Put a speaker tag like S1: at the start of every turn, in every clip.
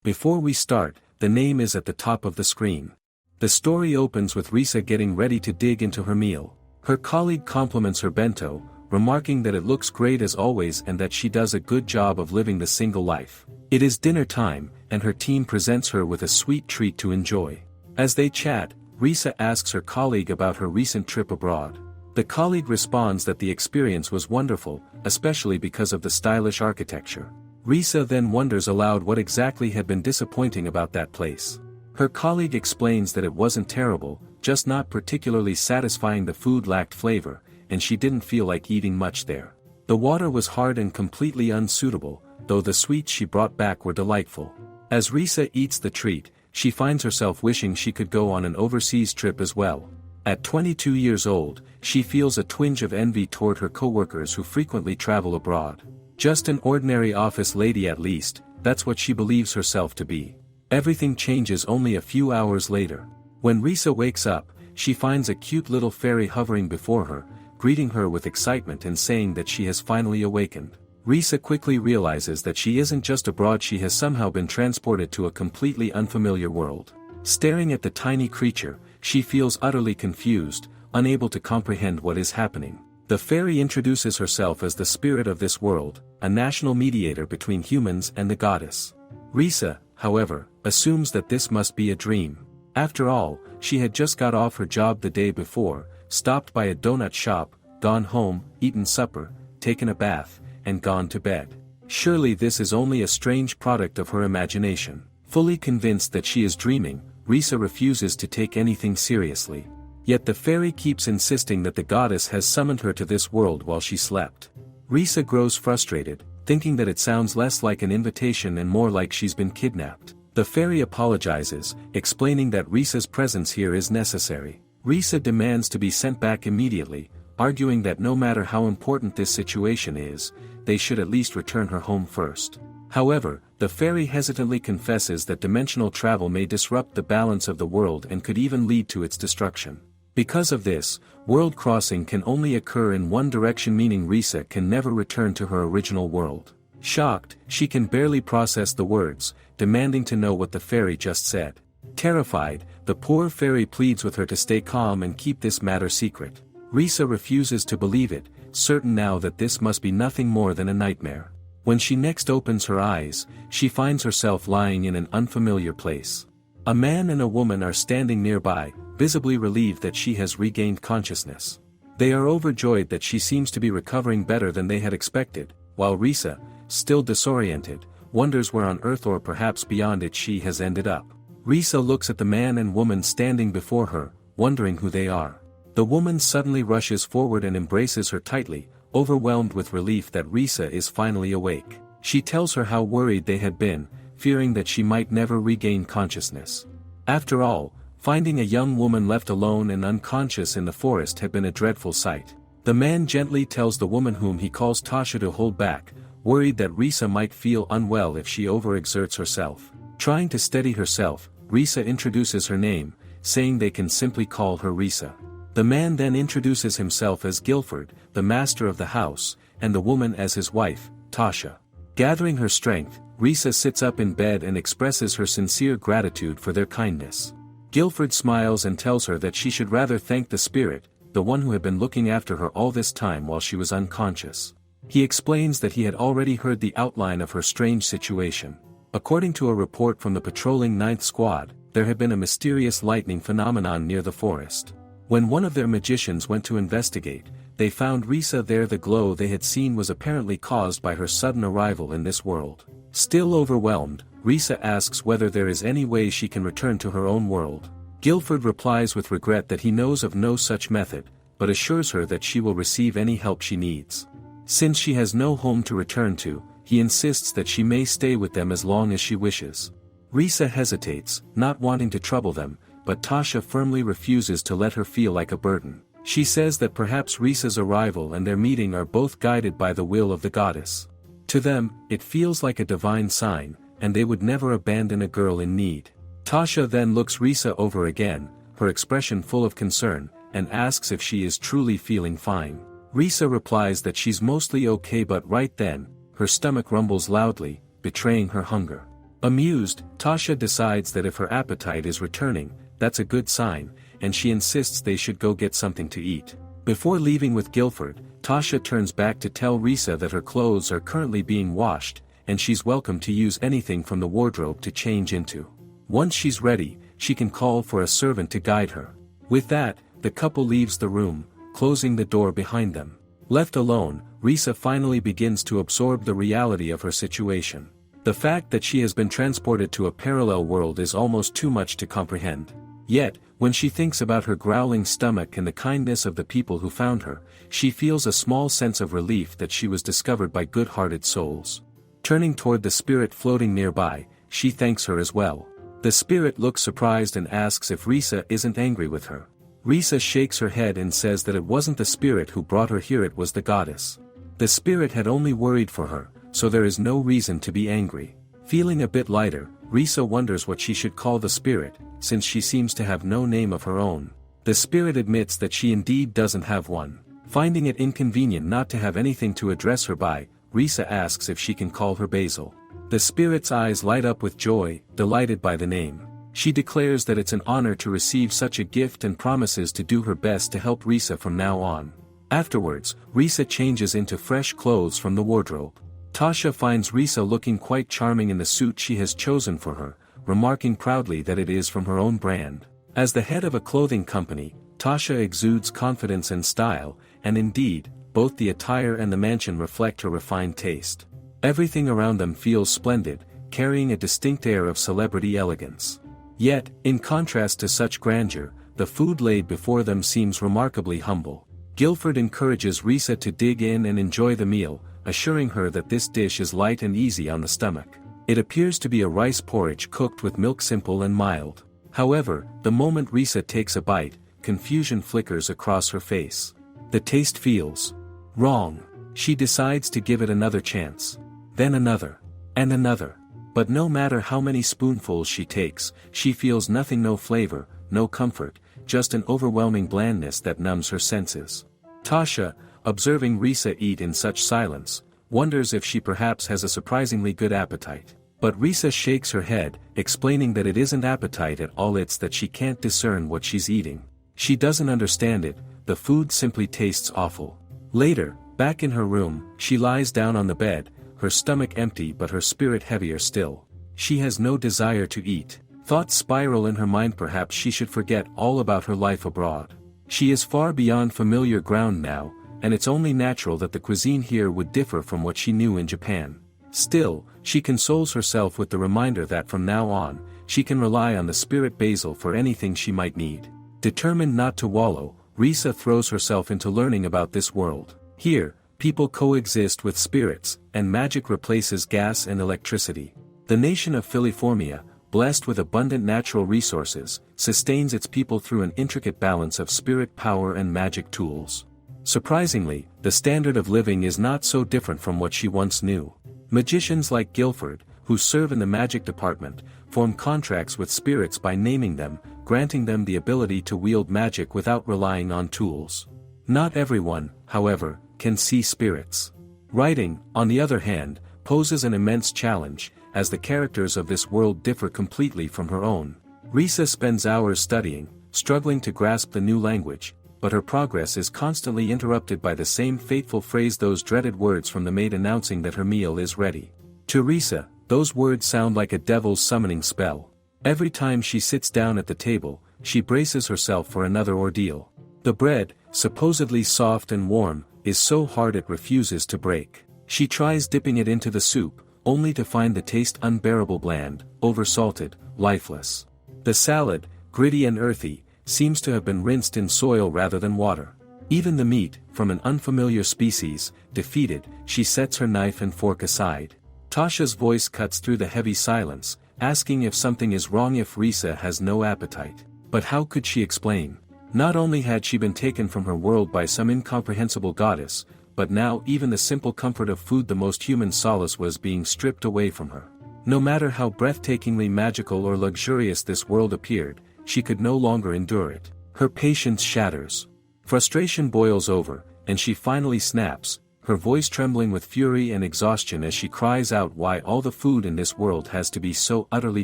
S1: Before we start, the name is at the top of the screen. The story opens with Risa getting ready to dig into her meal. Her colleague compliments her bento, remarking that it looks great as always and that she does a good job of living the single life. It is dinner time, and her team presents her with a sweet treat to enjoy. As they chat, Risa asks her colleague about her recent trip abroad. The colleague responds that the experience was wonderful, especially because of the stylish architecture. Risa then wonders aloud what exactly had been disappointing about that place. Her colleague explains that it wasn't terrible, just not particularly satisfying. The food lacked flavor, and she didn't feel like eating much there. The water was hard and completely unsuitable, though the sweets she brought back were delightful. As Risa eats the treat, she finds herself wishing she could go on an overseas trip as well. At 22 years old, she feels a twinge of envy toward her coworkers who frequently travel abroad. Just an ordinary office lady at least, that's what she believes herself to be. Everything changes only a few hours later. When Risa wakes up, she finds a cute little fairy hovering before her, greeting her with excitement and saying that she has finally awakened. Risa quickly realizes that she isn't just abroad, she has somehow been transported to a completely unfamiliar world. Staring at the tiny creature, she feels utterly confused, unable to comprehend what is happening. The fairy introduces herself as the spirit of this world, a national mediator between humans and the goddess. Risa, however, assumes that this must be a dream. After all, she had just got off her job the day before, stopped by a donut shop, gone home, eaten supper, taken a bath, and gone to bed. Surely this is only a strange product of her imagination. Fully convinced that she is dreaming, Risa refuses to take anything seriously. Yet the fairy keeps insisting that the goddess has summoned her to this world while she slept. Risa grows frustrated, thinking that it sounds less like an invitation and more like she's been kidnapped. The fairy apologizes, explaining that Risa's presence here is necessary. Risa demands to be sent back immediately, arguing that no matter how important this situation is, they should at least return her home first. However, the fairy hesitantly confesses that dimensional travel may disrupt the balance of the world and could even lead to its destruction. Because of this, world crossing can only occur in one direction, meaning Risa can never return to her original world. Shocked, she can barely process the words, demanding to know what the fairy just said. Terrified, the poor fairy pleads with her to stay calm and keep this matter secret. Risa refuses to believe it, certain now that this must be nothing more than a nightmare. When she next opens her eyes, she finds herself lying in an unfamiliar place. A man and a woman are standing nearby, visibly relieved that she has regained consciousness. They are overjoyed that she seems to be recovering better than they had expected, while Risa, still disoriented, wonders where on earth or perhaps beyond it she has ended up. Risa looks at the man and woman standing before her, wondering who they are. The woman suddenly rushes forward and embraces her tightly, overwhelmed with relief that Risa is finally awake. She tells her how worried they had been, fearing that she might never regain consciousness. After all, finding a young woman left alone and unconscious in the forest had been a dreadful sight. The man gently tells the woman, whom he calls Tasha, to hold back, worried that Risa might feel unwell if she overexerts herself. Trying to steady herself, Risa introduces her name, saying they can simply call her Risa. The man then introduces himself as Guilford, the master of the house, and the woman as his wife, Tasha. Gathering her strength, Risa sits up in bed and expresses her sincere gratitude for their kindness. Guilford smiles and tells her that she should rather thank the spirit, the one who had been looking after her all this time while she was unconscious. He explains that he had already heard the outline of her strange situation. According to a report from the patrolling 9th Squad, there had been a mysterious lightning phenomenon near the forest. When one of their magicians went to investigate, they found Risa there. The glow they had seen was apparently caused by her sudden arrival in this world. Still overwhelmed, Risa asks whether there is any way she can return to her own world. Guilford replies with regret that he knows of no such method, but assures her that she will receive any help she needs. Since she has no home to return to, he insists that she may stay with them as long as she wishes. Risa hesitates, not wanting to trouble them, but Tasha firmly refuses to let her feel like a burden. She says that perhaps Risa's arrival and their meeting are both guided by the will of the goddess. To them, it feels like a divine sign, and they would never abandon a girl in need. Tasha then looks Risa over again, her expression full of concern, and asks if she is truly feeling fine. Risa replies that she's mostly okay, but right then, her stomach rumbles loudly, betraying her hunger. Amused, Tasha decides that if her appetite is returning, that's a good sign, and she insists they should go get something to eat. Before leaving with Guilford, Tasha turns back to tell Risa that her clothes are currently being washed, and she's welcome to use anything from the wardrobe to change into. Once she's ready, she can call for a servant to guide her. With that, the couple leaves the room, closing the door behind them. Left alone, Risa finally begins to absorb the reality of her situation. The fact that she has been transported to a parallel world is almost too much to comprehend. Yet, when she thinks about her growling stomach and the kindness of the people who found her, she feels a small sense of relief that she was discovered by good-hearted souls. Turning toward the spirit floating nearby, she thanks her as well. The spirit looks surprised and asks if Risa isn't angry with her. Risa shakes her head and says that it wasn't the spirit who brought her here, it was the goddess. The spirit had only worried for her, so there is no reason to be angry. Feeling a bit lighter, Risa wonders what she should call the spirit, since she seems to have no name of her own. The spirit admits that she indeed doesn't have one. Finding it inconvenient not to have anything to address her by, Risa asks if she can call her Basil. The spirit's eyes light up with joy, delighted by the name. She declares that it's an honor to receive such a gift and promises to do her best to help Risa from now on. Afterwards, Risa changes into fresh clothes from the wardrobe. Tasha finds Risa looking quite charming in the suit she has chosen for her, remarking proudly that it is from her own brand. As the head of a clothing company, Tasha exudes confidence and style, and indeed, both the attire and the mansion reflect her refined taste. Everything around them feels splendid, carrying a distinct air of celebrity elegance. Yet, in contrast to such grandeur, the food laid before them seems remarkably humble. Guilford encourages Risa to dig in and enjoy the meal, assuring her that this dish is light and easy on the stomach. It appears to be a rice porridge cooked with milk, simple and mild. However, the moment Risa takes a bite, confusion flickers across her face. The taste feels wrong. She decides to give it another chance. Then another. And another. But no matter how many spoonfuls she takes, she feels nothing, no flavor, no comfort, just an overwhelming blandness that numbs her senses. Tasha, observing Risa eat in such silence, wonders if she perhaps has a surprisingly good appetite. But Risa shakes her head, explaining that it isn't appetite at all, it's that she can't discern what she's eating. She doesn't understand it, the food simply tastes awful. Later, back in her room, she lies down on the bed, her stomach empty but her spirit heavier still. She has no desire to eat. Thoughts spiral in her mind, perhaps she should forget all about her life abroad. She is far beyond familiar ground now, and it's only natural that the cuisine here would differ from what she knew in Japan. Still, she consoles herself with the reminder that from now on, she can rely on the spirit Basil for anything she might need. Determined not to wallow, Risa throws herself into learning about this world. Here, people coexist with spirits, and magic replaces gas and electricity. The nation of Filiformia, blessed with abundant natural resources, sustains its people through an intricate balance of spirit power and magic tools. Surprisingly, the standard of living is not so different from what she once knew. Magicians like Guilford, who serve in the magic department, form contracts with spirits by naming them, granting them the ability to wield magic without relying on tools. Not everyone, however, can see spirits. Writing, on the other hand, poses an immense challenge, as the characters of this world differ completely from her own. Risa spends hours studying, struggling to grasp the new language, but her progress is constantly interrupted by the same fateful phrase, those dreaded words from the maid announcing that her meal is ready. To Risa, those words sound like a devil's summoning spell. Every time she sits down at the table, she braces herself for another ordeal. The bread, supposedly soft and warm, is so hard it refuses to break. She tries dipping it into the soup, only to find the taste unbearable, bland, oversalted, lifeless. The salad, gritty and earthy, seems to have been rinsed in soil rather than water. Even the meat, from an unfamiliar species, defeated, she sets her knife and fork aside. Tasha's voice cuts through the heavy silence, asking if something is wrong if Risa has no appetite. But how could she explain? Not only had she been taken from her world by some incomprehensible goddess, but now even the simple comfort of food, the most human solace, was being stripped away from her. No matter how breathtakingly magical or luxurious this world appeared, she could no longer endure it. Her patience shatters. Frustration boils over, and she finally snaps, her voice trembling with fury and exhaustion as she cries out why all the food in this world has to be so utterly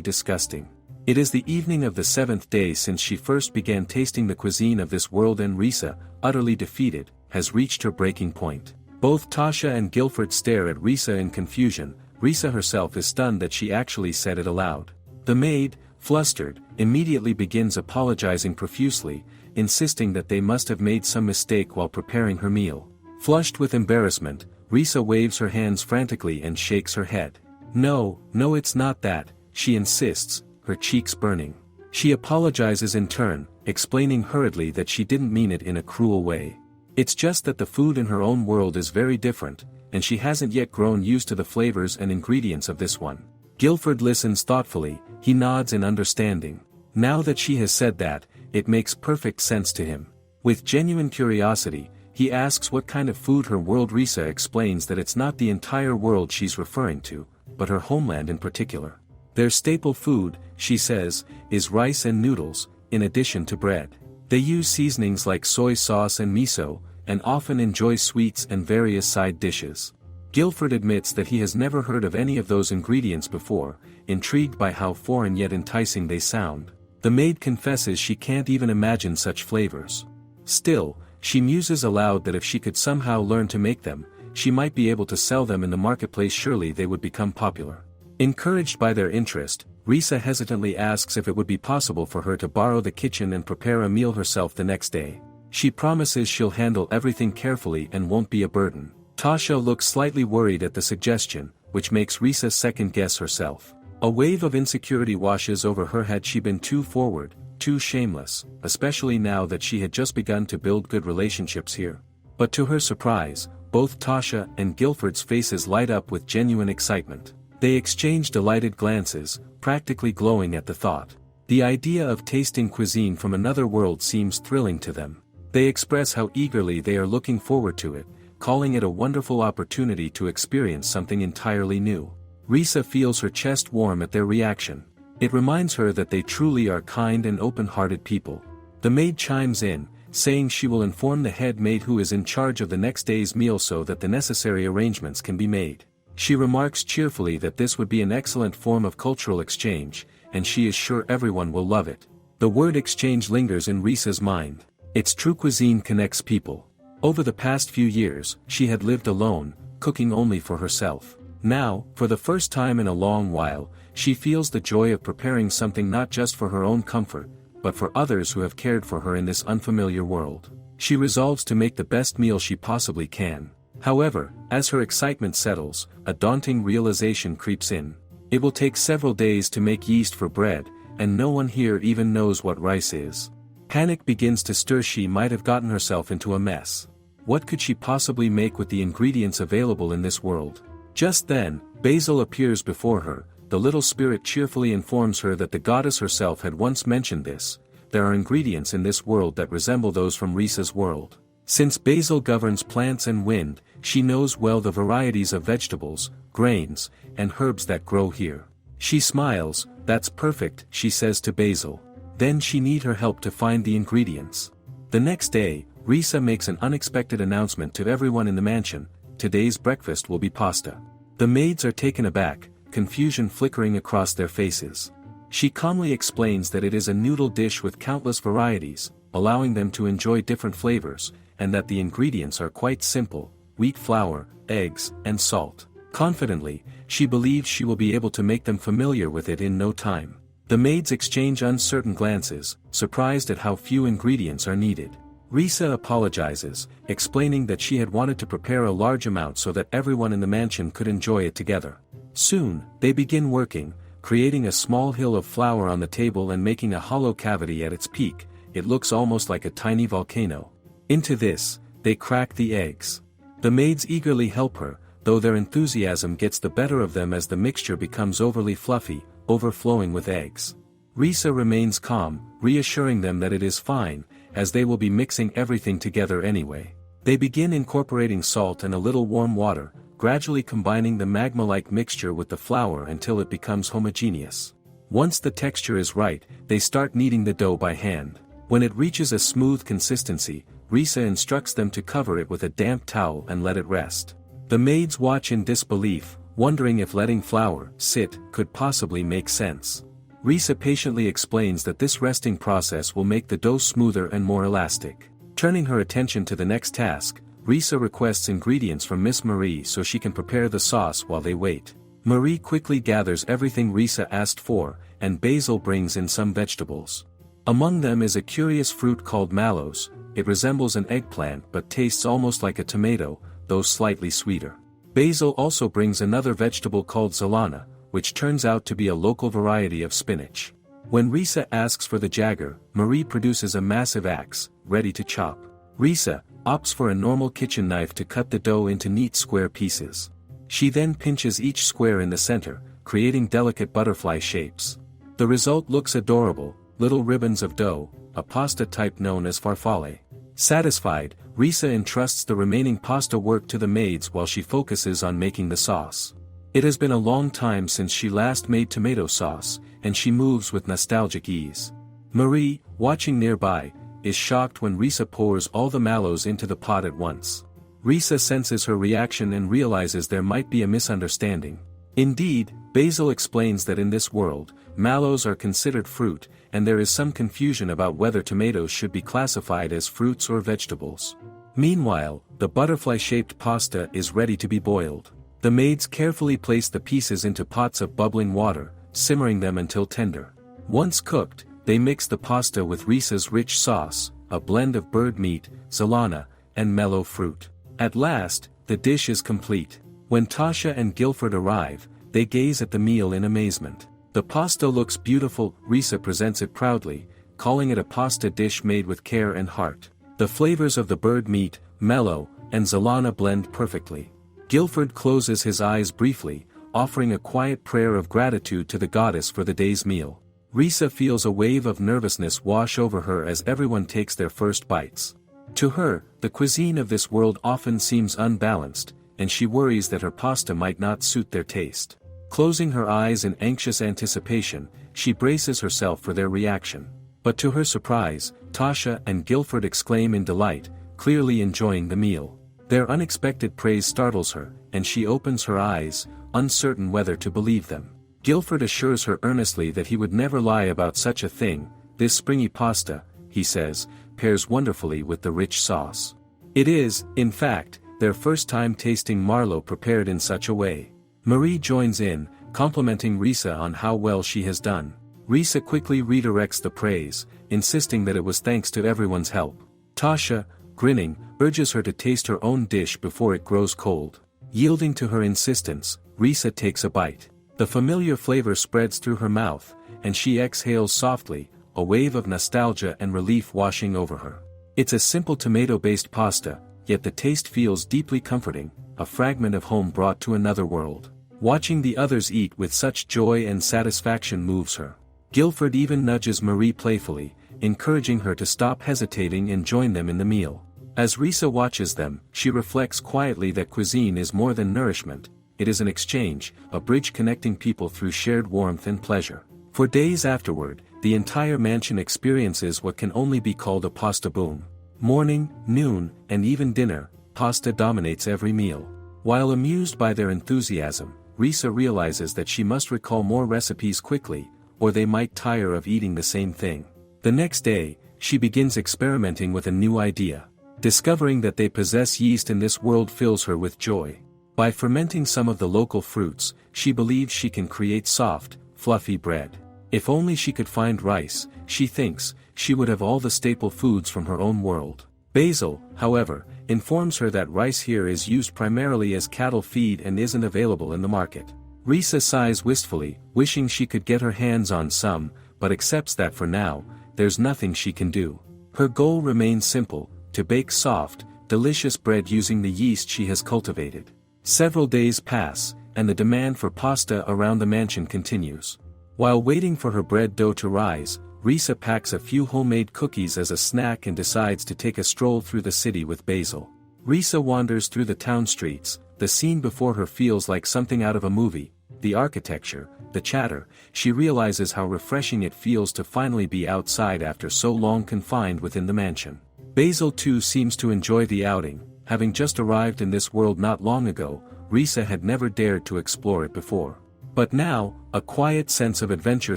S1: disgusting. It is the evening of the 7th day since she first began tasting the cuisine of this world, and Risa, utterly defeated, has reached her breaking point. Both Tasha and Guilford stare at Risa in confusion. Risa herself is stunned that she actually said it aloud. The maid, flustered, immediately begins apologizing profusely, insisting that they must have made some mistake while preparing her meal. Flushed with embarrassment, Risa waves her hands frantically and shakes her head. No, it's not that, she insists, her cheeks burning. She apologizes in turn, explaining hurriedly that she didn't mean it in a cruel way. It's just that the food in her own world is very different, and she hasn't yet grown used to the flavors and ingredients of this one. Guilford listens thoughtfully, he nods in understanding. Now that she has said that, it makes perfect sense to him. With genuine curiosity, he asks what kind of food her world. Risa explains that it's not the entire world she's referring to, but her homeland in particular. Their staple food, she says, is rice and noodles, in addition to bread. They use seasonings like soy sauce and miso, and often enjoy sweets and various side dishes. Guilford admits that he has never heard of any of those ingredients before, intrigued by how foreign yet enticing they sound. The maid confesses she can't even imagine such flavors. Still, she muses aloud that if she could somehow learn to make them, she might be able to sell them in the marketplace. Surely they would become popular. Encouraged by their interest, Risa hesitantly asks if it would be possible for her to borrow the kitchen and prepare a meal herself the next day. She promises she'll handle everything carefully and won't be a burden. Tasha looks slightly worried at the suggestion, which makes Risa second-guess herself. A wave of insecurity washes over her. Had she been too forward, too shameless, especially now that she had just begun to build good relationships here? But to her surprise, both Tasha and Guilford's faces light up with genuine excitement. They exchange delighted glances, practically glowing at the thought. The idea of tasting cuisine from another world seems thrilling to them. They express how eagerly they are looking forward to it, calling it a wonderful opportunity to experience something entirely new. Risa feels her chest warm at their reaction. It reminds her that they truly are kind and open-hearted people. The maid chimes in, saying she will inform the head maid who is in charge of the next day's meal so that the necessary arrangements can be made. She remarks cheerfully that this would be an excellent form of cultural exchange, and she is sure everyone will love it. The word exchange lingers in Risa's mind. Its true cuisine connects people. Over the past few years, she had lived alone, cooking only for herself. Now, for the first time in a long while, she feels the joy of preparing something not just for her own comfort, but for others who have cared for her in this unfamiliar world. She resolves to make the best meal she possibly can. However, as her excitement settles, a daunting realization creeps in. It will take several days to make yeast for bread, and no one here even knows what rice is. Panic begins to stir. She might have gotten herself into a mess. What could she possibly make with the ingredients available in this world? Just then, Basil appears before her. The little spirit cheerfully informs her that the goddess herself had once mentioned this. There are ingredients in this world that resemble those from Risa's world. Since Basil governs plants and wind, she knows well the varieties of vegetables, grains, and herbs that grow here. She smiles. That's perfect, she says to Basil. Then she needs her help to find the ingredients. The next day, Risa makes an unexpected announcement to everyone in the mansion. Today's breakfast will be pasta. The maids are taken aback, confusion flickering across their faces. She calmly explains that it is a noodle dish with countless varieties, allowing them to enjoy different flavors, and that the ingredients are quite simple: wheat flour, eggs, and salt. Confidently, she believes she will be able to make them familiar with it in no time. The maids exchange uncertain glances, surprised at how few ingredients are needed. Risa apologizes, explaining that she had wanted to prepare a large amount so that everyone in the mansion could enjoy it together. Soon, they begin working, creating a small hill of flour on the table and making a hollow cavity at its peak. It looks almost like a tiny volcano. Into this, they crack the eggs. The maids eagerly help her, though their enthusiasm gets the better of them as the mixture becomes overly fluffy, overflowing with eggs. Risa remains calm, reassuring them that it is fine, as they will be mixing everything together anyway. They begin incorporating salt and a little warm water, gradually combining the magma-like mixture with the flour until it becomes homogeneous. Once the texture is right, they start kneading the dough by hand. When it reaches a smooth consistency, Risa instructs them to cover it with a damp towel and let it rest. The maids watch in disbelief, wondering if letting flour sit could possibly make sense. Risa patiently explains that this resting process will make the dough smoother and more elastic. Turning her attention to the next task, Risa requests ingredients from Miss Marie so she can prepare the sauce while they wait. Marie quickly gathers everything Risa asked for, and Basil brings in some vegetables. Among them is a curious fruit called mallows. It resembles an eggplant but tastes almost like a tomato, though slightly sweeter. Basil also brings another vegetable called zalana, which turns out to be a local variety of spinach. When Risa asks for the jagger, Marie produces a massive axe, ready to chop. Risa opts for a normal kitchen knife to cut the dough into neat square pieces. She then pinches each square in the center, creating delicate butterfly shapes. The result looks adorable, little ribbons of dough, a pasta type known as farfalle. Satisfied, Risa entrusts the remaining pasta work to the maids while she focuses on making the sauce. It has been a long time since she last made tomato sauce, and she moves with nostalgic ease. Marie, watching nearby, is shocked when Risa pours all the mallows into the pot at once. Risa senses her reaction and realizes there might be a misunderstanding. Indeed, Basil explains that in this world, mallows are considered fruit, and there is some confusion about whether tomatoes should be classified as fruits or vegetables. Meanwhile, the butterfly-shaped pasta is ready to be boiled. The maids carefully place the pieces into pots of bubbling water, simmering them until tender. Once cooked, they mix the pasta with Risa's rich sauce, a blend of bird meat, zalana, and mellow fruit. At last, the dish is complete. When Tasha and Guilford arrive, they gaze at the meal in amazement. The pasta looks beautiful, Risa presents it proudly, calling it a pasta dish made with care and heart. The flavors of the bird meat, mellow, and zalana blend perfectly. Guilford closes his eyes briefly, offering a quiet prayer of gratitude to the goddess for the day's meal. Risa feels a wave of nervousness wash over her as everyone takes their first bites. To her, the cuisine of this world often seems unbalanced, and she worries that her pasta might not suit their taste. Closing her eyes in anxious anticipation, she braces herself for their reaction. But to her surprise, Tasha and Guilford exclaim in delight, clearly enjoying the meal. Their unexpected praise startles her, and she opens her eyes, uncertain whether to believe them. Guilford assures her earnestly that he would never lie about such a thing. This springy pasta, he says, pairs wonderfully with the rich sauce. It is, in fact, their first time tasting marlow prepared in such a way. Marie joins in, complimenting Risa on how well she has done. Risa quickly redirects the praise, insisting that it was thanks to everyone's help. Tasha, grinning, urges her to taste her own dish before it grows cold. Yielding to her insistence, Risa takes a bite. The familiar flavor spreads through her mouth, and she exhales softly, a wave of nostalgia and relief washing over her. It's a simple tomato-based pasta, yet the taste feels deeply comforting, a fragment of home brought to another world. Watching the others eat with such joy and satisfaction moves her. Guilford even nudges Marie playfully, encouraging her to stop hesitating and join them in the meal. As Risa watches them, she reflects quietly that cuisine is more than nourishment, it is an exchange, a bridge connecting people through shared warmth and pleasure. For days afterward, the entire mansion experiences what can only be called a pasta boom. Morning, noon, and even dinner, pasta dominates every meal. While amused by their enthusiasm, Risa realizes that she must recall more recipes quickly, or they might tire of eating the same thing. The next day, she begins experimenting with a new idea. Discovering that they possess yeast in this world fills her with joy. By fermenting some of the local fruits, she believes she can create soft, fluffy bread. If only she could find rice, she thinks, she would have all the staple foods from her own world. Basil, however, informs her that rice here is used primarily as cattle feed and isn't available in the market. Risa sighs wistfully, wishing she could get her hands on some, but accepts that for now, there's nothing she can do. Her goal remains simple, to bake soft, delicious bread using the yeast she has cultivated. Several days pass, and the demand for pasta around the mansion continues. While waiting for her bread dough to rise, Risa packs a few homemade cookies as a snack and decides to take a stroll through the city with Basil. Risa wanders through the town streets, the scene before her feels like something out of a movie. The architecture, the chatter, she realizes how refreshing it feels to finally be outside after so long confined within the mansion. Basil too seems to enjoy the outing, having just arrived in this world not long ago. Risa had never dared to explore it before. But now, a quiet sense of adventure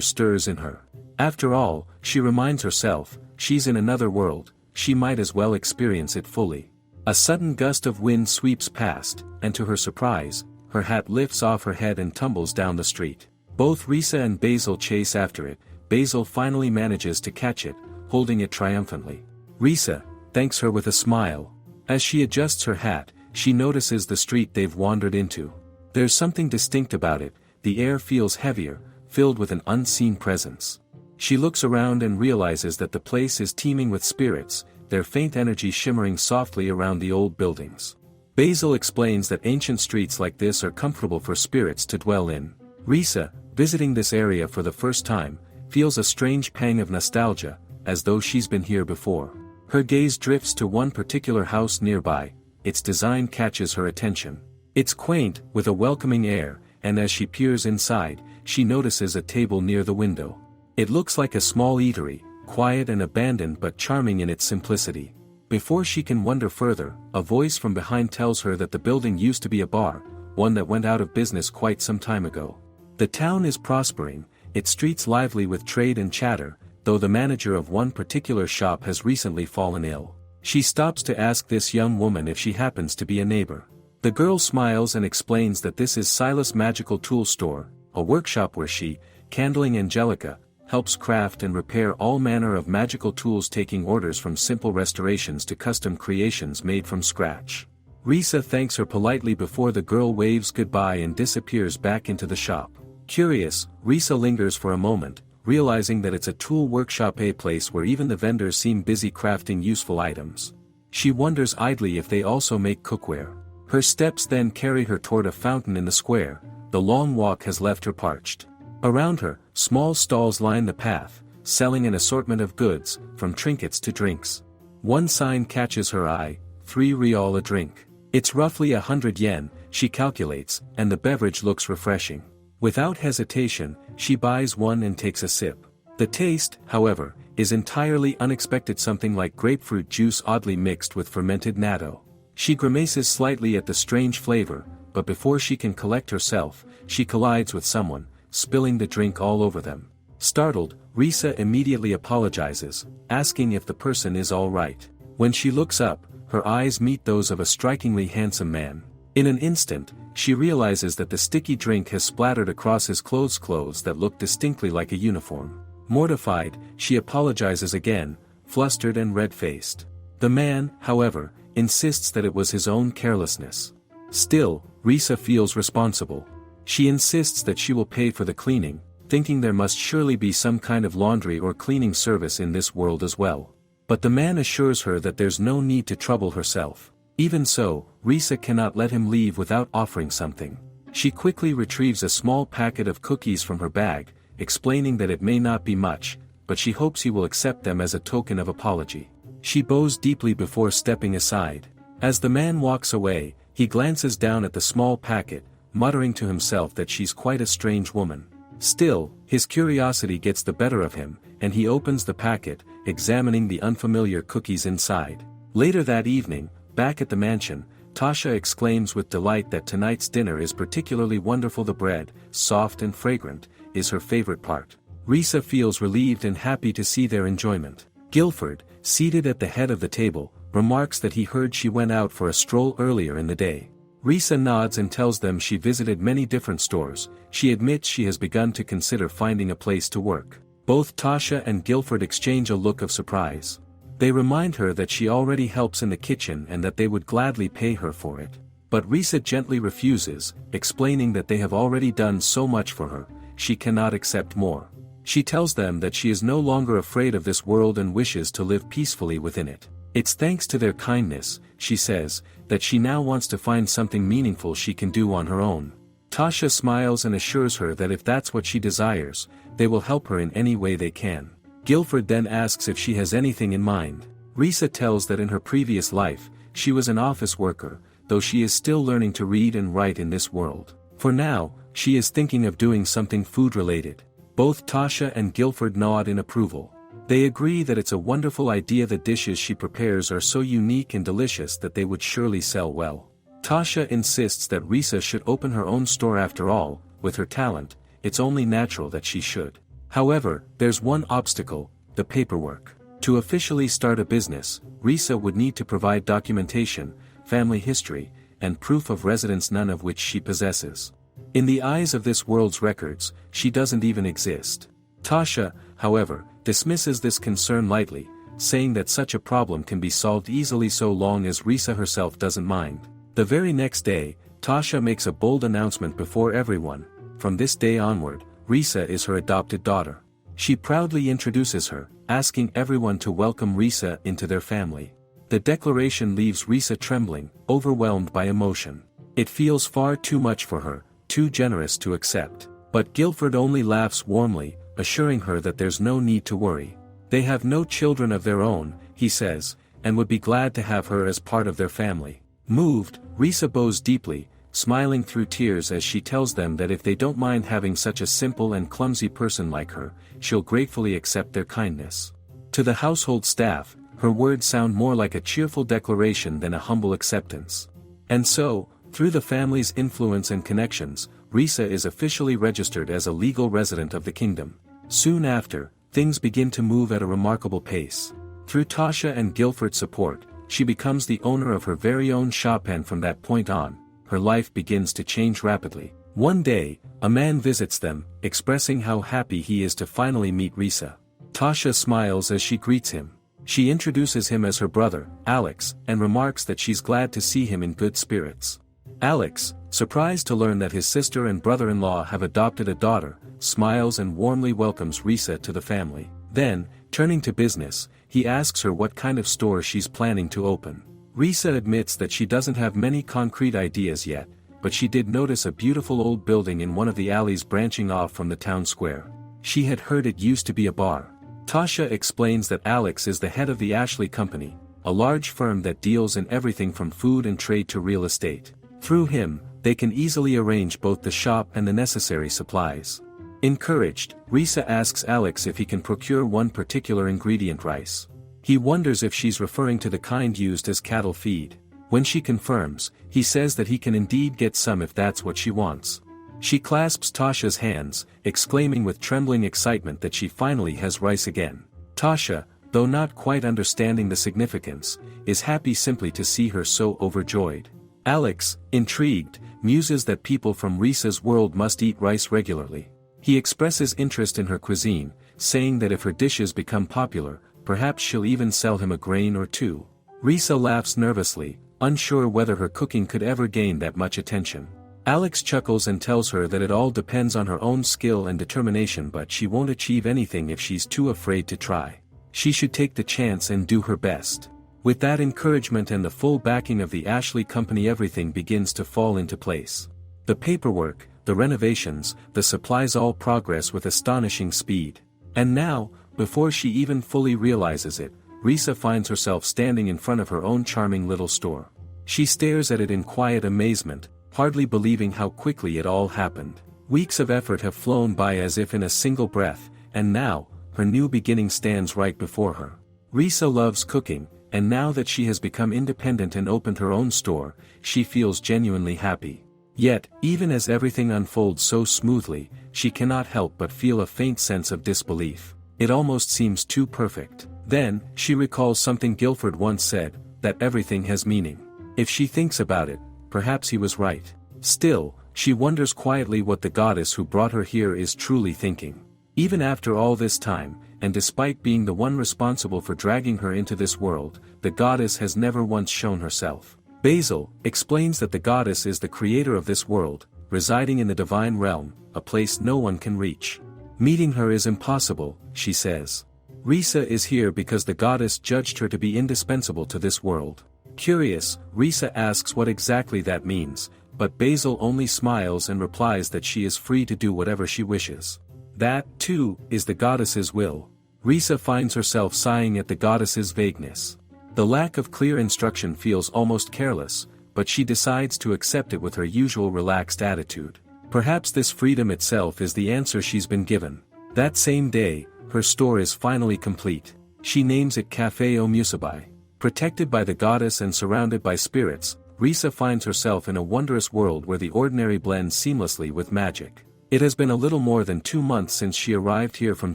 S1: stirs in her. After all, she reminds herself, she's in another world, she might as well experience it fully. A sudden gust of wind sweeps past, and to her surprise, her hat lifts off her head and tumbles down the street. Both Risa and Basil chase after it. Basil finally manages to catch it, holding it triumphantly. Risa thanks her with a smile. As she adjusts her hat, she notices the street they've wandered into. There's something distinct about it, the air feels heavier, filled with an unseen presence. She looks around and realizes that the place is teeming with spirits, their faint energy shimmering softly around the old buildings. Basil explains that ancient streets like this are comfortable for spirits to dwell in. Risa, visiting this area for the first time, feels a strange pang of nostalgia, as though she's been here before. Her gaze drifts to one particular house nearby. Its design catches her attention. It's quaint, with a welcoming air, and as she peers inside, she notices a table near the window. It looks like a small eatery, quiet and abandoned but charming in its simplicity. Before she can wonder further, a voice from behind tells her that the building used to be a bar, one that went out of business quite some time ago. The town is prospering, its streets lively with trade and chatter, though the manager of one particular shop has recently fallen ill. She stops to ask this young woman if she happens to be a neighbor. The girl smiles and explains that this is Silas' magical tool store, a workshop where she, Candling Angelica, helps craft and repair all manner of magical tools, taking orders from simple restorations to custom creations made from scratch. Risa thanks her politely before the girl waves goodbye and disappears back into the shop. Curious, Risa lingers for a moment, realizing that it's a tool workshop, a place where even the vendors seem busy crafting useful items. She wonders idly if they also make cookware. Her steps then carry her toward a fountain in the square. The long walk has left her parched. Around her, small stalls line the path, selling an assortment of goods, from trinkets to drinks. One sign catches her eye, 3 real a drink. It's roughly 100 yen, she calculates, and the beverage looks refreshing. Without hesitation, she buys one and takes a sip. The taste, however, is entirely unexpected, something like grapefruit juice oddly mixed with fermented natto. She grimaces slightly at the strange flavor, but before she can collect herself, she collides with someone, spilling the drink all over them. Startled, Risa immediately apologizes, asking if the person is all right. When she looks up, her eyes meet those of a strikingly handsome man. In an instant, she realizes that the sticky drink has splattered across his clothes that look distinctly like a uniform. Mortified, she apologizes again, flustered and red-faced. The man, however, insists that it was his own carelessness. Still, Risa feels responsible. She insists that she will pay for the cleaning, thinking there must surely be some kind of laundry or cleaning service in this world as well. But the man assures her that there's no need to trouble herself. Even so, Risa cannot let him leave without offering something. She quickly retrieves a small packet of cookies from her bag, explaining that it may not be much, but she hopes he will accept them as a token of apology. She bows deeply before stepping aside. As the man walks away, he glances down at the small packet, muttering to himself that she's quite a strange woman. Still, his curiosity gets the better of him, and he opens the packet, examining the unfamiliar cookies inside. Later that evening, back at the mansion, Tasha exclaims with delight that tonight's dinner is particularly wonderful. The bread, soft and fragrant, is her favorite part. Risa feels relieved and happy to see their enjoyment. Guilford, seated at the head of the table, remarks that he heard she went out for a stroll earlier in the day. Risa nods and tells them she visited many different stores. She admits she has begun to consider finding a place to work. Both Tasha and Guilford exchange a look of surprise. They remind her that she already helps in the kitchen and that they would gladly pay her for it. But Risa gently refuses, explaining that they have already done so much for her, she cannot accept more. She tells them that she is no longer afraid of this world and wishes to live peacefully within it. It's thanks to their kindness, she says, that she now wants to find something meaningful she can do on her own. Tasha smiles and assures her that if that's what she desires, they will help her in any way they can. Guilford then asks if she has anything in mind. Risa tells that in her previous life, she was an office worker, though she is still learning to read and write in this world. For now, she is thinking of doing something food-related. Both Tasha and Guilford nod in approval. They agree that it's a wonderful idea. The dishes she prepares are so unique and delicious that they would surely sell well. Tasha insists that Risa should open her own store. After all, with her talent, it's only natural that she should. However, there's one obstacle: the paperwork. To officially start a business, Risa would need to provide documentation, family history, and proof of residence, none of which she possesses. In the eyes of this world's records, she doesn't even exist. Tasha, however, dismisses this concern lightly, saying that such a problem can be solved easily so long as Risa herself doesn't mind. The very next day, Tasha makes a bold announcement before everyone: from this day onward, Risa is her adopted daughter. She proudly introduces her, asking everyone to welcome Risa into their family. The declaration leaves Risa trembling, overwhelmed by emotion. It feels far too much for her, too generous to accept. But Guilford only laughs warmly, assuring her that there's no need to worry. They have no children of their own, he says, and would be glad to have her as part of their family. Moved, Risa bows deeply, smiling through tears as she tells them that if they don't mind having such a simple and clumsy person like her, she'll gratefully accept their kindness. To the household staff, her words sound more like a cheerful declaration than a humble acceptance. And so, through the family's influence and connections, Risa is officially registered as a legal resident of the kingdom. Soon after, things begin to move at a remarkable pace. Through Tasha and Guilford's support, she becomes the owner of her very own shop, and from that point on, her life begins to change rapidly. One day, a man visits them, expressing how happy he is to finally meet Risa. Tasha smiles as she greets him. She introduces him as her brother, Alex, and remarks that she's glad to see him in good spirits. Alex, surprised to learn that his sister and brother-in-law have adopted a daughter, smiles and warmly welcomes Risa to the family. Then, turning to business, he asks her what kind of store she's planning to open. Risa admits that she doesn't have many concrete ideas yet, but she did notice a beautiful old building in one of the alleys branching off from the town square. She had heard it used to be a bar. Tasha explains that Alex is the head of the Ashley Company, a large firm that deals in everything from food and trade to real estate. Through him, they can easily arrange both the shop and the necessary supplies. Encouraged, Risa asks Alex if he can procure one particular ingredient: rice. He wonders if she's referring to the kind used as cattle feed. When she confirms, he says that he can indeed get some if that's what she wants. She clasps Tasha's hands, exclaiming with trembling excitement that she finally has rice again. Tasha, though not quite understanding the significance, is happy simply to see her so overjoyed. Alex, intrigued, muses that people from Risa's world must eat rice regularly. He expresses interest in her cuisine, saying that if her dishes become popular, perhaps she'll even sell him a grain or two. Risa laughs nervously, unsure whether her cooking could ever gain that much attention. Alex chuckles and tells her that it all depends on her own skill and determination, but she won't achieve anything if she's too afraid to try. She should take the chance and do her best. With that encouragement and the full backing of the Ashley Company, everything begins to fall into place. The paperwork, the renovations, the supplies all progress with astonishing speed. And now, before she even fully realizes it, Risa finds herself standing in front of her own charming little store. She stares at it in quiet amazement, hardly believing how quickly it all happened. Weeks of effort have flown by as if in a single breath, and now, her new beginning stands right before her. Risa loves cooking, and now that she has become independent and opened her own store, she feels genuinely happy. Yet, even as everything unfolds so smoothly, she cannot help but feel a faint sense of disbelief. It almost seems too perfect. Then, she recalls something Guilford once said, that everything has meaning. If she thinks about it, perhaps he was right. Still, she wonders quietly what the goddess who brought her here is truly thinking. Even after all this time, and despite being the one responsible for dragging her into this world, the goddess has never once shown herself. Basil explains that the goddess is the creator of this world, residing in the divine realm, a place no one can reach. Meeting her is impossible, she says. Risa is here because the goddess judged her to be indispensable to this world. Curious, Risa asks what exactly that means, but Basil only smiles and replies that she is free to do whatever she wishes. That, too, is the goddess's will. Risa finds herself sighing at the goddess's vagueness. The lack of clear instruction feels almost careless, but she decides to accept it with her usual relaxed attitude. Perhaps this freedom itself is the answer she's been given. That same day, her store is finally complete. She names it Cafe O Musabai. Protected by the goddess and surrounded by spirits, Risa finds herself in a wondrous world where the ordinary blends seamlessly with magic. It has been a little more than 2 months since she arrived here from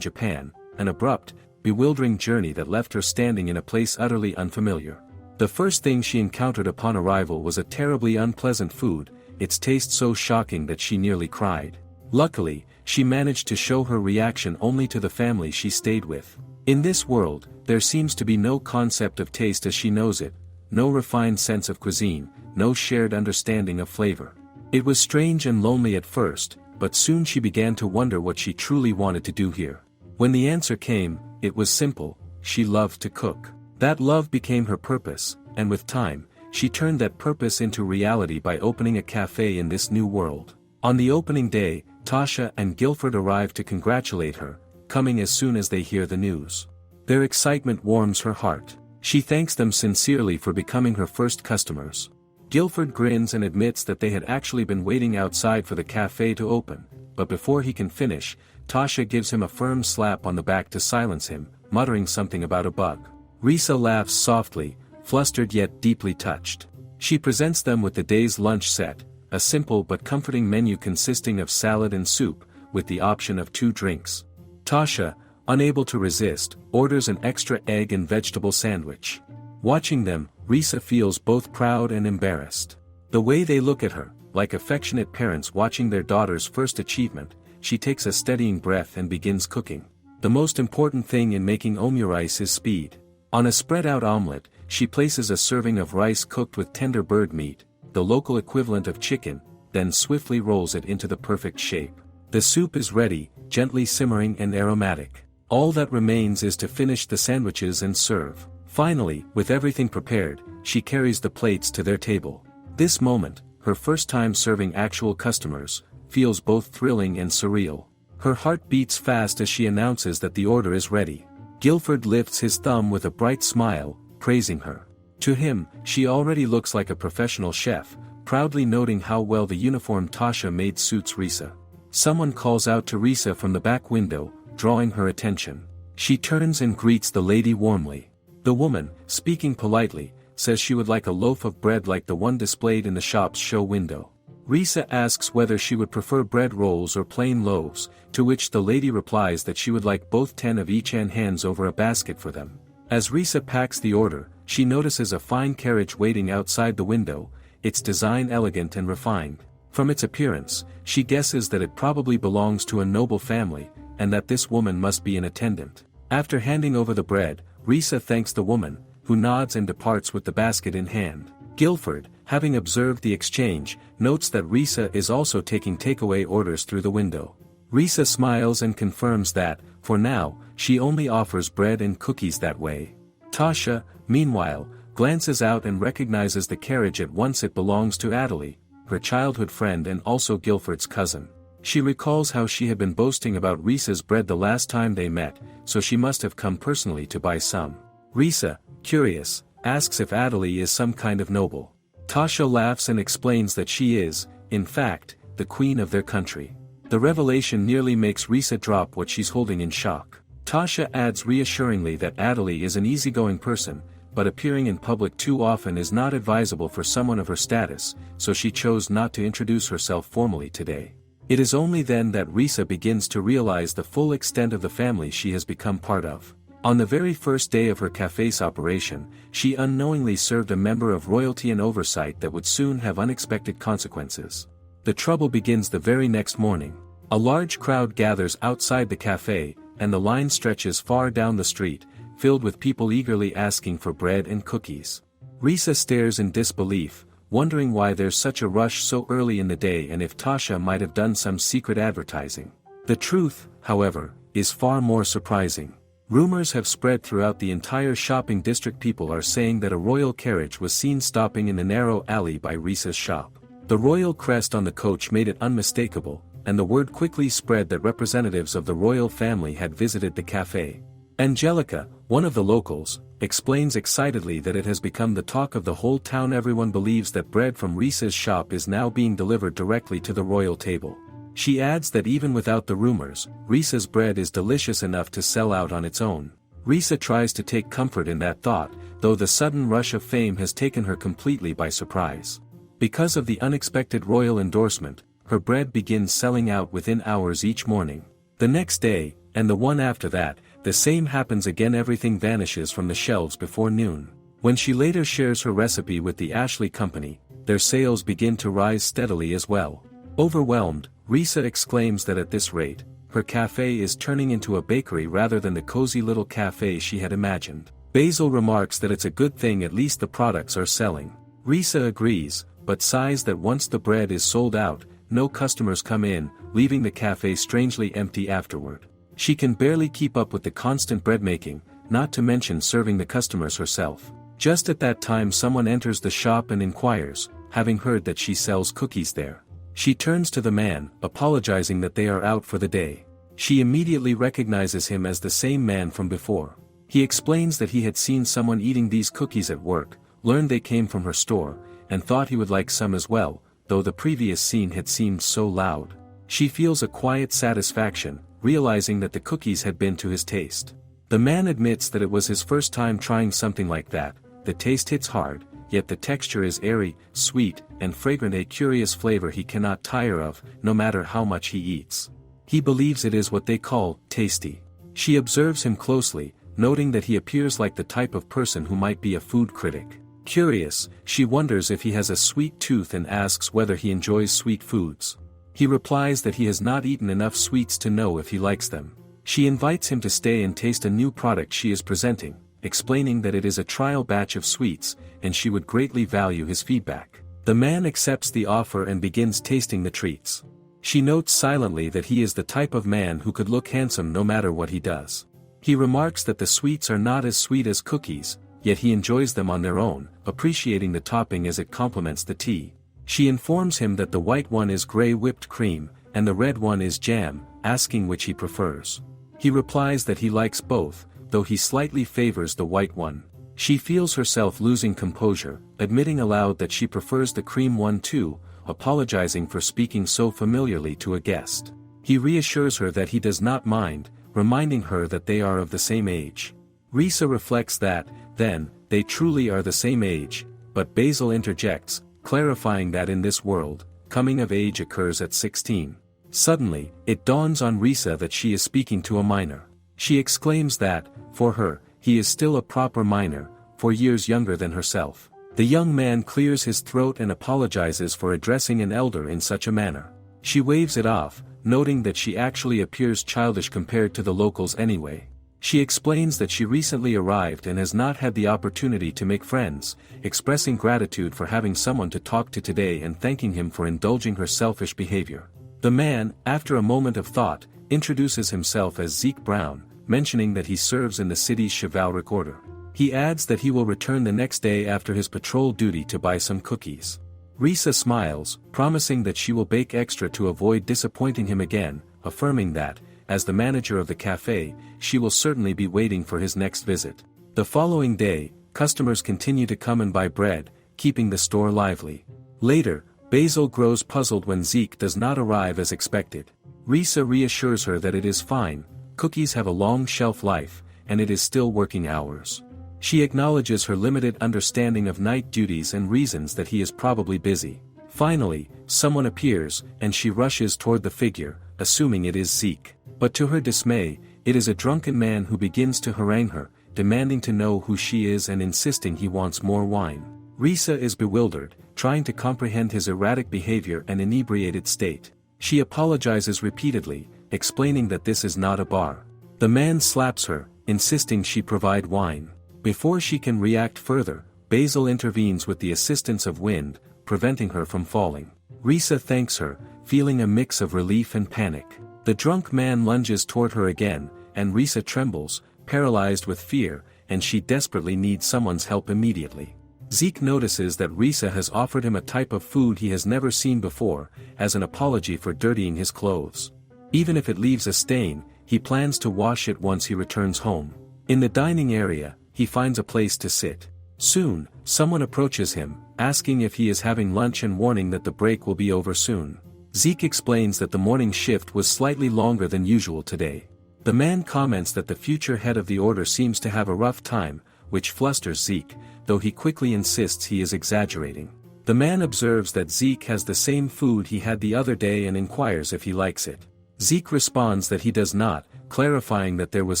S1: Japan, an abrupt, bewildering journey that left her standing in a place utterly unfamiliar. The first thing she encountered upon arrival was a terribly unpleasant food, its taste so shocking that she nearly cried. Luckily, she managed to show her reaction only to the family she stayed with. In this world, there seems to be no concept of taste as she knows it, no refined sense of cuisine, no shared understanding of flavor. It was strange and lonely at first, but soon she began to wonder what she truly wanted to do here. When the answer came, it was simple: she loved to cook. That love became her purpose, and with time, she turned that purpose into reality by opening a cafe in this new world. On the opening day, Tasha and Guilford arrive to congratulate her, coming as soon as they hear the news. Their excitement warms her heart. She thanks them sincerely for becoming her first customers. Guilford grins and admits that they had actually been waiting outside for the cafe to open, but before he can finish, Tasha gives him a firm slap on the back to silence him, muttering something about a bug. Risa laughs softly, flustered yet deeply touched. She presents them with the day's lunch set, a simple but comforting menu consisting of salad and soup, with the option of 2 drinks. Tasha, unable to resist, orders an extra egg and vegetable sandwich. Watching them, Risa feels both proud and embarrassed. The way they look at her, like affectionate parents watching their daughter's first achievement, she takes a steadying breath and begins cooking. The most important thing in making omurice is speed. On a spread-out omelette, she places a serving of rice cooked with tender bird meat, the local equivalent of chicken, then swiftly rolls it into the perfect shape. The soup is ready, gently simmering and aromatic. All that remains is to finish the sandwiches and serve. Finally, with everything prepared, she carries the plates to their table. This moment, her first time serving actual customers, feels both thrilling and surreal. Her heart beats fast as she announces that the order is ready. Guilford lifts his thumb with a bright smile, praising her. To him, she already looks like a professional chef, proudly noting how well the uniform Tasha made suits Risa. Someone calls out to Risa from the back window, drawing her attention. She turns and greets the lady warmly. The woman, speaking politely, says she would like a loaf of bread like the one displayed in the shop's show window. Risa asks whether she would prefer bread rolls or plain loaves, to which the lady replies that she would like both 10 of each and hands over a basket for them. As Risa packs the order, she notices a fine carriage waiting outside the window, its design elegant and refined. From its appearance, she guesses that it probably belongs to a noble family, and that this woman must be an attendant. After handing over the bread, Risa thanks the woman, who nods and departs with the basket in hand. Guilford, having observed the exchange, notes that Risa is also taking takeaway orders through the window. Risa smiles and confirms that, for now, she only offers bread and cookies that way. Tasha, meanwhile, glances out and recognizes the carriage at once. It belongs to Adelie, her childhood friend and also Guilford's cousin. She recalls how she had been boasting about Risa's bread the last time they met, so she must have come personally to buy some. Risa, curious, asks if Adelie is some kind of noble. Tasha laughs and explains that she is, in fact, the queen of their country. The revelation nearly makes Risa drop what she's holding in shock. Tasha adds reassuringly that Adelie is an easygoing person, but appearing in public too often is not advisable for someone of her status, so she chose not to introduce herself formally today. It is only then that Risa begins to realize the full extent of the family she has become part of. On the very first day of her cafe's operation, she unknowingly served a member of royalty an oversight that would soon have unexpected consequences. The trouble begins the very next morning. A large crowd gathers outside the cafe, and the line stretches far down the street, filled with people eagerly asking for bread and cookies. Risa stares in disbelief, wondering why there's such a rush so early in the day and if Tasha might have done some secret advertising. The truth, however, is far more surprising. Rumors have spread throughout the entire shopping district. People are saying that a royal carriage was seen stopping in the narrow alley by Risa's shop. The royal crest on the coach made it unmistakable, and the word quickly spread that representatives of the royal family had visited the cafe. Angelica, one of the locals, explains excitedly that it has become the talk of the whole town. Everyone believes that bread from Risa's shop is now being delivered directly to the royal table. She adds that even without the rumors, Risa's bread is delicious enough to sell out on its own. Risa tries to take comfort in that thought, though the sudden rush of fame has taken her completely by surprise. Because of the unexpected royal endorsement, her bread begins selling out within hours each morning. The next day, and the one after that, the same happens again. Everything vanishes from the shelves before noon. When she later shares her recipe with the Ashley Company, their sales begin to rise steadily as well. Overwhelmed, Risa exclaims that at this rate, her cafe is turning into a bakery rather than the cozy little cafe she had imagined. Basil remarks that it's a good thing at least the products are selling. Risa agrees, but sighs that once the bread is sold out, no customers come in, leaving the cafe strangely empty afterward. She can barely keep up with the constant bread making, not to mention serving the customers herself. Just at that time someone enters the shop and inquires, having heard that she sells cookies there. She turns to the man, apologizing that they are out for the day. She immediately recognizes him as the same man from before. He explains that he had seen someone eating these cookies at work, learned they came from her store, and thought he would like some as well, though the previous scene had seemed so loud. She feels a quiet satisfaction, realizing that the cookies had been to his taste. The man admits that it was his first time trying something like that. The taste hits hard, yet the texture is airy, sweet, and fragrant, a curious flavor he cannot tire of, no matter how much he eats. He believes it is what they call tasty. She observes him closely, noting that he appears like the type of person who might be a food critic. Curious, she wonders if he has a sweet tooth and asks whether he enjoys sweet foods. He replies that he has not eaten enough sweets to know if he likes them. She invites him to stay and taste a new product she is presenting, explaining that it is a trial batch of sweets, and she would greatly value his feedback. The man accepts the offer and begins tasting the treats. She notes silently that he is the type of man who could look handsome no matter what he does. He remarks that the sweets are not as sweet as cookies, yet he enjoys them on their own, appreciating the topping as it complements the tea. She informs him that the white one is gray whipped cream, and the red one is jam, asking which he prefers. He replies that he likes both, though he slightly favors the white one. She feels herself losing composure, admitting aloud that she prefers the cream one too, apologizing for speaking so familiarly to a guest. He reassures her that he does not mind, reminding her that they are of the same age. Risa reflects that, then, they truly are the same age, but Basil interjects, clarifying that in this world, coming of age occurs at 16. Suddenly, it dawns on Risa that she is speaking to a minor. She exclaims that, for her, he is still a proper minor, 4 years younger than herself. The young man clears his throat and apologizes for addressing an elder in such a manner. She waves it off, noting that she actually appears childish compared to the locals anyway. She explains that she recently arrived and has not had the opportunity to make friends, expressing gratitude for having someone to talk to today and thanking him for indulging her selfish behavior. The man, after a moment of thought, introduces himself as Zeke Brown, mentioning that he serves in the city's chivalric order. He adds that he will return the next day after his patrol duty to buy some cookies. Risa smiles, promising that she will bake extra to avoid disappointing him again, affirming that, as the manager of the cafe, she will certainly be waiting for his next visit. The following day, customers continue to come and buy bread, keeping the store lively. Later, Basil grows puzzled when Zeke does not arrive as expected. Risa reassures her that it is fine, cookies have a long shelf life, and it is still working hours. She acknowledges her limited understanding of night duties and reasons that he is probably busy. Finally, someone appears, and she rushes toward the figure, assuming it is Zeke. But to her dismay, it is a drunken man who begins to harangue her, demanding to know who she is and insisting he wants more wine. Risa is bewildered, trying to comprehend his erratic behavior and inebriated state. She apologizes repeatedly, explaining that this is not a bar. The man slaps her, insisting she provide wine. Before she can react further, Basil intervenes with the assistance of wind, preventing her from falling. Risa thanks her, feeling a mix of relief and panic. The drunk man lunges toward her again, and Risa trembles, paralyzed with fear, and she desperately needs someone's help immediately. Zeke notices that Risa has offered him a type of food he has never seen before, as an apology for dirtying his clothes. Even if it leaves a stain, he plans to wash it once he returns home. In the dining area, he finds a place to sit. Soon, someone approaches him, asking if he is having lunch and warning that the break will be over soon. Zeke explains that the morning shift was slightly longer than usual today. The man comments that the future head of the order seems to have a rough time, which flusters Zeke, though he quickly insists he is exaggerating. The man observes that Zeke has the same food he had the other day and inquires if he likes it. Zeke responds that he does not, clarifying that there was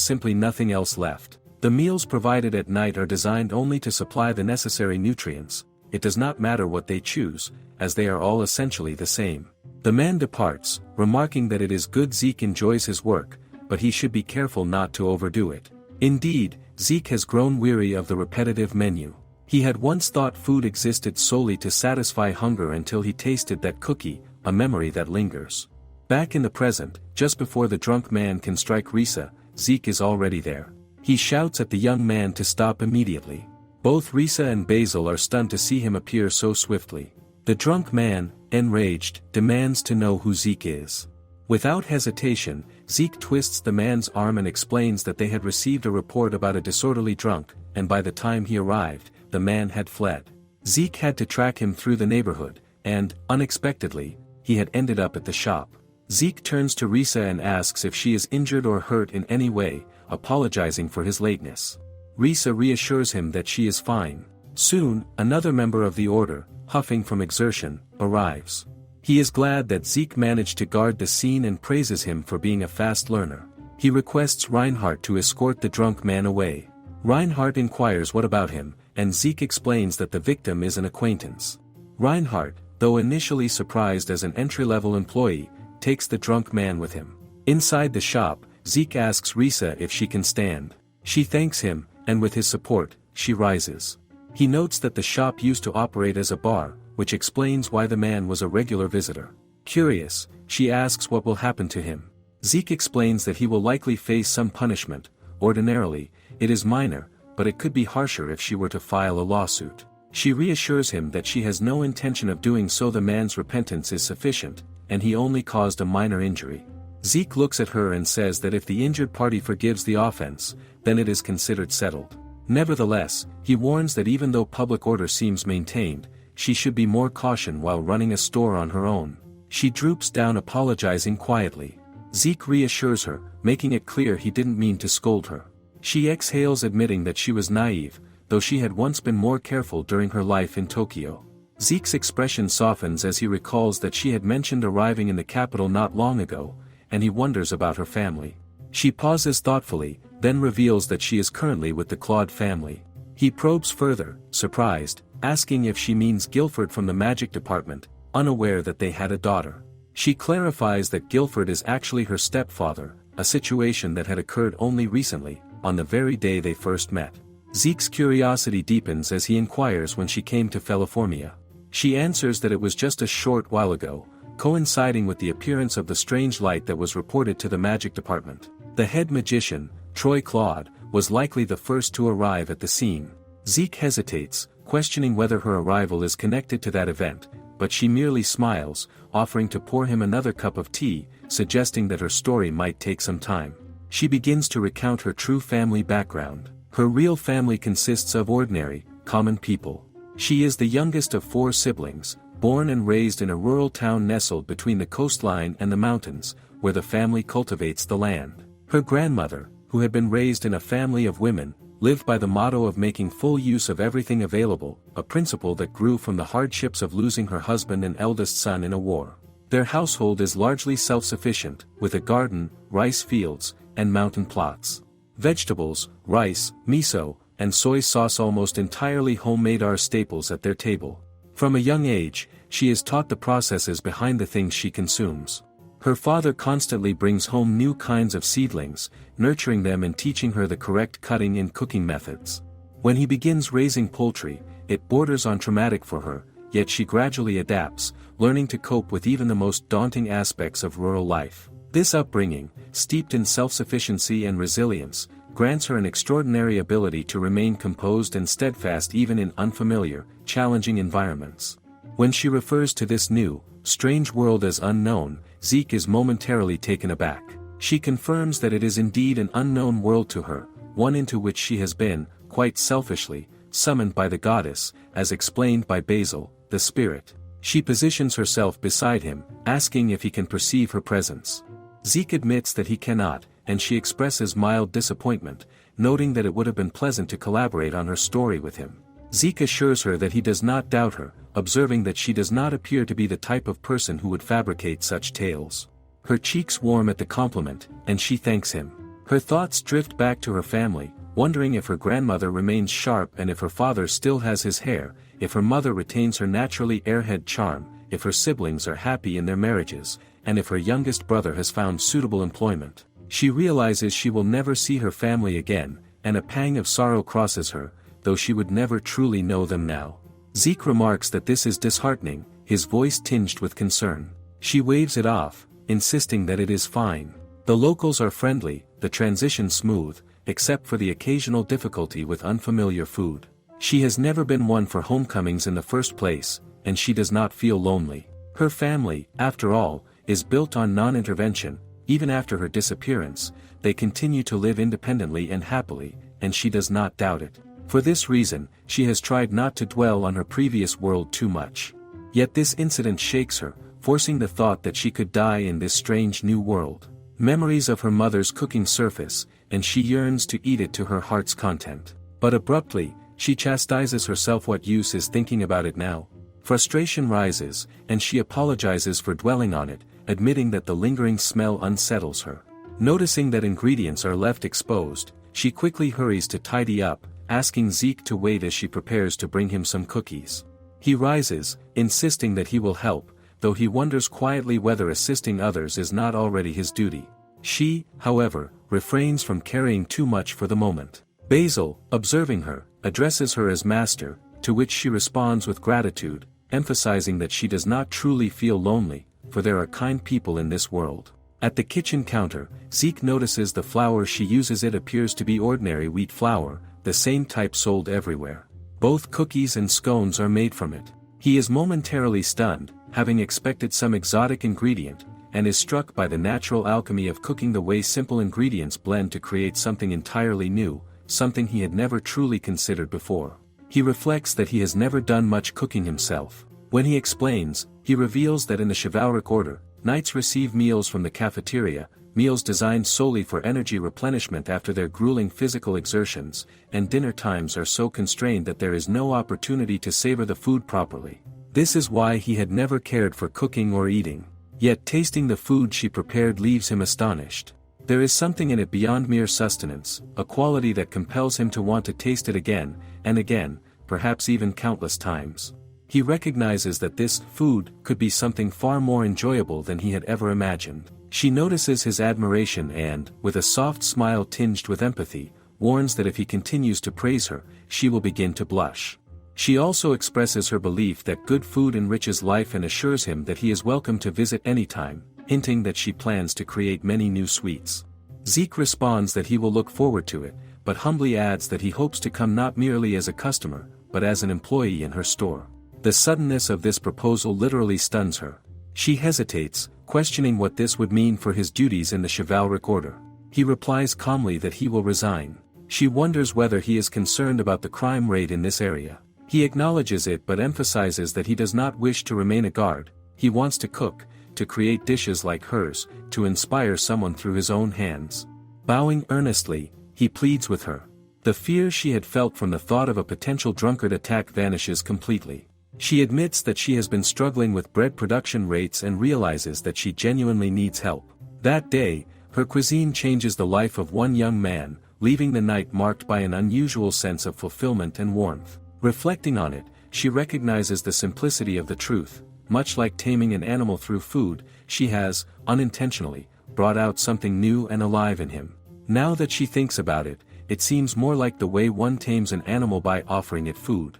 S1: simply nothing else left. The meals provided at night are designed only to supply the necessary nutrients. It does not matter what they choose, as they are all essentially the same. The man departs, remarking that it is good Zeke enjoys his work, but he should be careful not to overdo it. Indeed, Zeke has grown weary of the repetitive menu. He had once thought food existed solely to satisfy hunger until he tasted that cookie, a memory that lingers. Back in the present, just before the drunk man can strike Risa, Zeke is already there. He shouts at the young man to stop immediately. Both Risa and Basil are stunned to see him appear so swiftly. The drunk man, enraged, demands to know who Zeke is. Without hesitation, Zeke twists the man's arm and explains that they had received a report about a disorderly drunk, and by the time he arrived, the man had fled. Zeke had to track him through the neighborhood, and, unexpectedly, he had ended up at the shop. Zeke turns to Risa and asks if she is injured or hurt in any way, apologizing for his lateness. Risa reassures him that she is fine. Soon, another member of the order, huffing from exertion, arrives. He is glad that Zeke managed to guard the scene and praises him for being a fast learner. He requests Reinhardt to escort the drunk man away. Reinhardt inquires what about him, and Zeke explains that the victim is an acquaintance. Reinhardt, though initially surprised as an entry-level employee, takes the drunk man with him. Inside the shop, Zeke asks Risa if she can stand. She thanks him, and with his support, she rises. He notes that the shop used to operate as a bar, which explains why the man was a regular visitor. Curious, she asks what will happen to him. Zeke explains that he will likely face some punishment. Ordinarily, it is minor, but it could be harsher if she were to file a lawsuit. She reassures him that she has no intention of doing so. The man's repentance is sufficient, and he only caused a minor injury. Zeke looks at her and says that if the injured party forgives the offense, then it is considered settled. Nevertheless, he warns that even though public order seems maintained, she should be more caution while running a store on her own. She droops down, apologizing quietly. Zeke reassures her, making it clear he didn't mean to scold her. She exhales, admitting that she was naive, though she had once been more careful during her life in Tokyo. Zeke's expression softens as he recalls that she had mentioned arriving in the capital not long ago, and he wonders about her family. She pauses thoughtfully, then reveals that she is currently with the Claude family. He probes further, surprised, asking if she means Guilford from the magic department, unaware that they had a daughter. She clarifies that Guilford is actually her stepfather, a situation that had occurred only recently, on the very day they first met. Zeke's curiosity deepens as he inquires when she came to Feliformia. She answers that it was just a short while ago, coinciding with the appearance of the strange light that was reported to the magic department. The head magician, Troy Claude, was likely the first to arrive at the scene. Zeke hesitates, questioning whether her arrival is connected to that event, but she merely smiles, offering to pour him another cup of tea, suggesting that her story might take some time. She begins to recount her true family background. Her real family consists of ordinary, common people. She is the youngest of 4 siblings, born and raised in a rural town nestled between the coastline and the mountains, where the family cultivates the land. Her grandmother, who had been raised in a family of women, lived by the motto of making full use of everything available, a principle that grew from the hardships of losing her husband and eldest son in a war. Their household is largely self-sufficient, with a garden, rice fields, and mountain plots. Vegetables, rice, miso, and soy sauce almost entirely homemade are staples at their table. From a young age, she is taught the processes behind the things she consumes. Her father constantly brings home new kinds of seedlings, nurturing them and teaching her the correct cutting and cooking methods. When he begins raising poultry, it borders on traumatic for her, yet she gradually adapts, learning to cope with even the most daunting aspects of rural life. This upbringing, steeped in self-sufficiency and resilience, grants her an extraordinary ability to remain composed and steadfast even in unfamiliar, challenging environments. When she refers to this new, strange world as unknown, Zeke is momentarily taken aback. She confirms that it is indeed an unknown world to her, one into which she has been, quite selfishly, summoned by the goddess, as explained by Basil, the spirit. She positions herself beside him, asking if he can perceive her presence. Zeke admits that he cannot, and she expresses mild disappointment, noting that it would have been pleasant to collaborate on her story with him. Zeke assures her that he does not doubt her, observing that she does not appear to be the type of person who would fabricate such tales. Her cheeks warm at the compliment, and she thanks him. Her thoughts drift back to her family, wondering if her grandmother remains sharp and if her father still has his hair, if her mother retains her naturally airhead charm, if her siblings are happy in their marriages, and if her youngest brother has found suitable employment. She realizes she will never see her family again, and a pang of sorrow crosses her, though she would never truly know them now. Zeke remarks that this is disheartening, his voice tinged with concern. She waves it off, insisting that it is fine. The locals are friendly, the transition smooth, except for the occasional difficulty with unfamiliar food. She has never been one for homecomings in the first place, and she does not feel lonely. Her family, after all, is built on non-intervention. Even after her disappearance, they continue to live independently and happily, and she does not doubt it. For this reason, she has tried not to dwell on her previous world too much. Yet this incident shakes her, forcing the thought that she could die in this strange new world. Memories of her mother's cooking surface, and she yearns to eat it to her heart's content. But abruptly, she chastises herself. What use is thinking about it now? Frustration rises, and she apologizes for dwelling on it, admitting that the lingering smell unsettles her. Noticing that ingredients are left exposed, she quickly hurries to tidy up, asking Zeke to wait as she prepares to bring him some cookies. He rises, insisting that he will help, though he wonders quietly whether assisting others is not already his duty. She, however, refrains from carrying too much for the moment. Basil, observing her, addresses her as master, to which she responds with gratitude, emphasizing that she does not truly feel lonely, for there are kind people in this world. At the kitchen counter, Zeke notices the flour she uses. It appears to be ordinary wheat flour, the same type sold everywhere. Both cookies and scones are made from it. He is momentarily stunned, having expected some exotic ingredient, and is struck by the natural alchemy of cooking, the way simple ingredients blend to create something entirely new, something he had never truly considered before. He reflects that he has never done much cooking himself. When he explains, he reveals that in the chivalric order, knights receive meals from the cafeteria, meals designed solely for energy replenishment after their grueling physical exertions, and dinner times are so constrained that there is no opportunity to savor the food properly. This is why he had never cared for cooking or eating. Yet tasting the food she prepared leaves him astonished. There is something in it beyond mere sustenance, a quality that compels him to want to taste it again, and again, perhaps even countless times. He recognizes that this food could be something far more enjoyable than he had ever imagined. She notices his admiration and, with a soft smile tinged with empathy, warns that if he continues to praise her, she will begin to blush. She also expresses her belief that good food enriches life and assures him that he is welcome to visit anytime, hinting that she plans to create many new sweets. Zeke responds that he will look forward to it, but humbly adds that he hopes to come not merely as a customer, but as an employee in her store. The suddenness of this proposal literally stuns her. She hesitates, questioning what this would mean for his duties in the chivalric order. He replies calmly that he will resign. She wonders whether he is concerned about the crime rate in this area. He acknowledges it but emphasizes that he does not wish to remain a guard. He wants to cook, to create dishes like hers, to inspire someone through his own hands. Bowing earnestly, he pleads with her. The fear she had felt from the thought of a potential drunkard attack vanishes completely. She admits that she has been struggling with bread production rates and realizes that she genuinely needs help. That day, her cuisine changes the life of one young man, leaving the night marked by an unusual sense of fulfillment and warmth. Reflecting on it, she recognizes the simplicity of the truth. Much like taming an animal through food, she has, unintentionally, brought out something new and alive in him. Now that she thinks about it, it seems more like the way one tames an animal by offering it food.